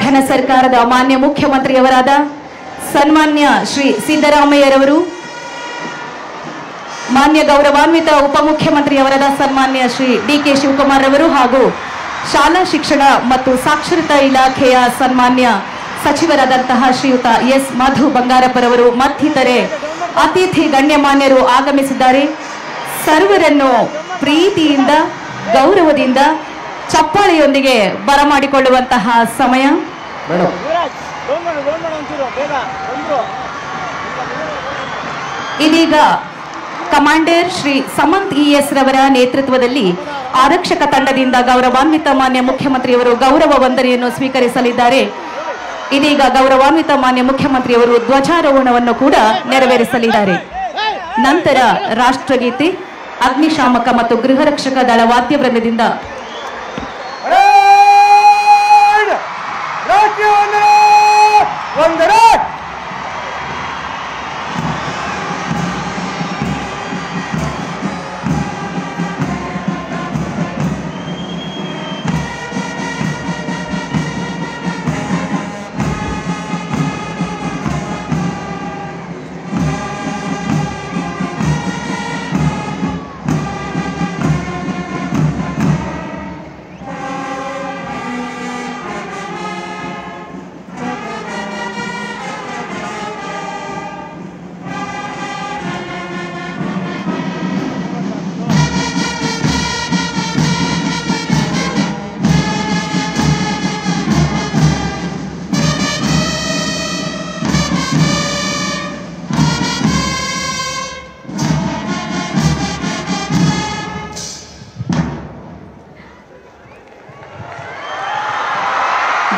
ಘನ ಸರ್ಕಾರದ ಮಾನ್ಯ ಮುಖ್ಯಮಂತ್ರಿಯವರಾದ ಸನ್ಮಾನ್ಯ ಶ್ರೀ ಸಿದ್ದರಾಮಯ್ಯರವರು, ಮಾನ್ಯ ಗೌರವಾನ್ವಿತ ಉಪಮುಖ್ಯಮಂತ್ರಿಯವರಾದ ಸನ್ಮಾನ್ಯ ಶ್ರೀ ಡಿ.ಕೆ. ಶಿವಕುಮಾರ್ ಅವರು ಹಾಗೂ ಶಾಲಾ ಶಿಕ್ಷಣ ಮತ್ತು ಸಾಕ್ಷರತಾ ಇಲಾಖೆಯ ಸನ್ಮಾನ್ಯ ಸಚಿವರಾದಂತಹ ಶ್ರೀಯುತ ಎಸ್ ಮಧು ಬಂಗಾರಪ್ಪರವರು ಮತ್ತಿತರೆ ಅತಿಥಿ ಗಣ್ಯಮಾನ್ಯರು ಆಗಮಿಸಿದ್ದಾರೆ. ಸರ್ವರನ್ನು ಪ್ರೀತಿಯಿಂದ ಗೌರವದಿಂದ ಚಪ್ಪಾಳೆಯೊಂದಿಗೆ ಬರಮಾಡಿಕೊಳ್ಳುವಂತಹ ಸಮಯ. ಇದೀಗ ಕಮಾಂಡರ್ ಶ್ರೀ ಸಮಂತ್ ಇಎಸ್ ರವರ ನೇತೃತ್ವದಲ್ಲಿ ಆರಕ್ಷಕ ತಂಡದಿಂದ ಗೌರವಾನ್ವಿತ ಮಾನ್ಯ ಮುಖ್ಯಮಂತ್ರಿಯವರು ಗೌರವ ವಂದನೆಯನ್ನು ಸ್ವೀಕರಿಸಲಿದ್ದಾರೆ. ಇದೀಗ ಗೌರವಾನ್ವಿತ ಮಾನ್ಯ ಮುಖ್ಯಮಂತ್ರಿಯವರು ಧ್ವಜಾರೋಹಣವನ್ನು ಕೂಡ ನೆರವೇರಿಸಲಿದ್ದಾರೆ. ನಂತರ ರಾಷ್ಟ್ರಗೀತೆ, ಅಗ್ನಿಶಾಮಕ ಮತ್ತು ಗೃಹ ರಕ್ಷಕ ದಳ ವಾದ್ಯ ವೃಂದದಿಂದ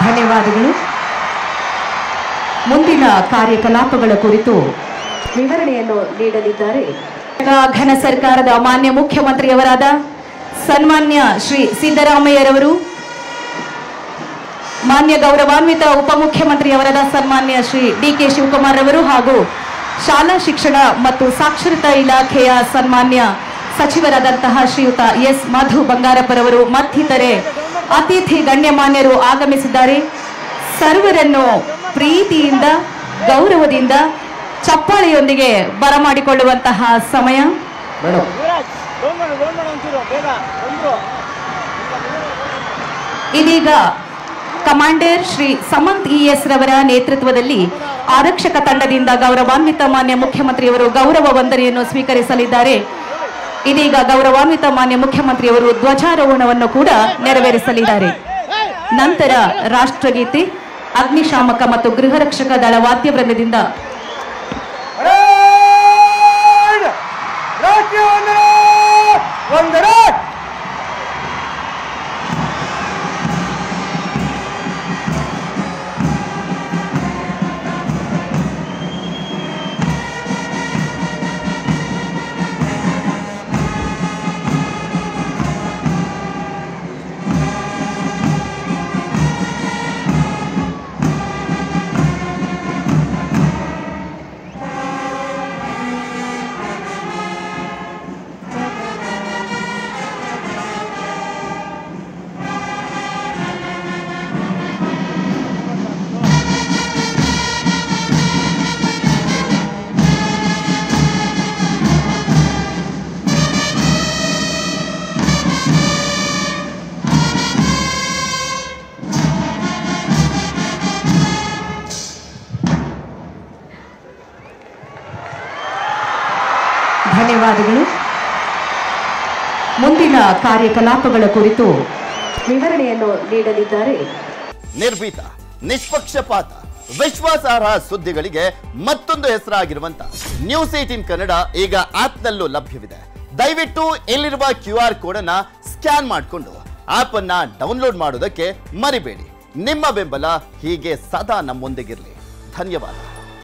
ಧನ್ಯವಾದಗಳು. ಮುಂದಿನ ಕಾರ್ಯಕಲಾಪಗಳ ಕುರಿತು ವಿವರಣೆಯನ್ನು ನೀಡಲಿದ್ದಾರೆ ಘನ ಸರ್ಕಾರದ ಮಾನ್ಯ ಮುಖ್ಯಮಂತ್ರಿಯವರಾದ ಸನ್ಮಾನ್ಯ ಶ್ರೀ ಸಿದ್ದರಾಮಯ್ಯರವರು, ಮಾನ್ಯ ಗೌರವಾನ್ವಿತ ಉಪಮುಖ್ಯಮಂತ್ರಿಯವರಾದ ಸನ್ಮಾನ್ಯ ಶ್ರೀ ಡಿ.ಕೆ. ಶಿವಕುಮಾರ್ ಅವರು ಹಾಗೂ ಶಾಲಾ ಶಿಕ್ಷಣ ಮತ್ತು ಸಾಕ್ಷರತಾ ಇಲಾಖೆಯ ಸನ್ಮಾನ್ಯ ಸಚಿವರಾದಂತಹ ಶ್ರೀಯುತ ಎಸ್ ಮಧು ಬಂಗಾರಪ್ಪರವರು ಮತ್ತಿತರೆ ಅತಿಥಿ ಗಣ್ಯಮಾನ್ಯರು ಆಗಮಿಸಿದ್ದಾರೆ. ಸರ್ವರನ್ನು ಪ್ರೀತಿಯಿಂದ ಗೌರವದಿಂದ ಚಪ್ಪಾಳೆಯೊಂದಿಗೆ ಬರಮಾಡಿಕೊಳ್ಳುವಂತಹ ಸಮಯ. ಇದೀಗ ಕಮಾಂಡರ್ ಶ್ರೀ ಸಮಂತ್ ಇಎಸ್ ರವರ ನೇತೃತ್ವದಲ್ಲಿ ಆರಕ್ಷಕ ತಂಡದಿಂದ ಗೌರವಾನ್ವಿತ ಮಾನ್ಯ ಮುಖ್ಯಮಂತ್ರಿಯವರು ಗೌರವ ವಂದನೆಯನ್ನು ಸ್ವೀಕರಿಸಲಿದ್ದಾರೆ. ಇದೀಗ ಗೌರವಾನ್ವಿತ ಮಾನ್ಯ ಮುಖ್ಯಮಂತ್ರಿಯವರು ಧ್ವಜಾರೋಹಣವನ್ನು ಕೂಡ ನೆರವೇರಿಸಲಿದ್ದಾರೆ. ನಂತರ ರಾಷ್ಟ್ರಗೀತೆ, ಅಗ್ನಿಶಾಮಕ ಮತ್ತು ಗೃಹ ರಕ್ಷಕ ದಳ ವಾದ್ಯ ವೃಂದದಿಂದ ಧನ್ಯವಾದಗಳು. ಮುಂದಿನ ಕಾರ್ಯಕಲಾಪಗಳ ಕುರಿತು ವಿವರಣೆಯನ್ನು ನೀಡಲಿದ್ದಾರೆ ನಿರ್ಭೀತ, ನಿಷ್ಪಕ್ಷಪಾತ, ವಿಶ್ವಾಸಾರ್ಹ ಸುದ್ದಿಗಳಿಗೆ ಮತ್ತೊಂದು ಹೆಸರಾಗಿರುವಂತ ನ್ಯೂಸ್ 18 ಕನ್ನಡ ಈಗ ಆಪ್ನಲ್ಲೂ ಲಭ್ಯವಿದೆ. ದಯವಿಟ್ಟು ಇಲ್ಲಿರುವ QR ಕೋಡ್ ಅನ್ನ ಸ್ಕ್ಯಾನ್ ಮಾಡಿಕೊಂಡು ಆಪ್ ಅನ್ನ ಡೌನ್ಲೋಡ್ ಮಾಡೋದಕ್ಕೆ ಮರಿಬೇಡಿ. ನಿಮ್ಮ ಬೆಂಬಲ ಹೀಗೆ ಸದಾ ನಮ್ಮೊಂದಿಗಿರಲಿ. ಧನ್ಯವಾದ.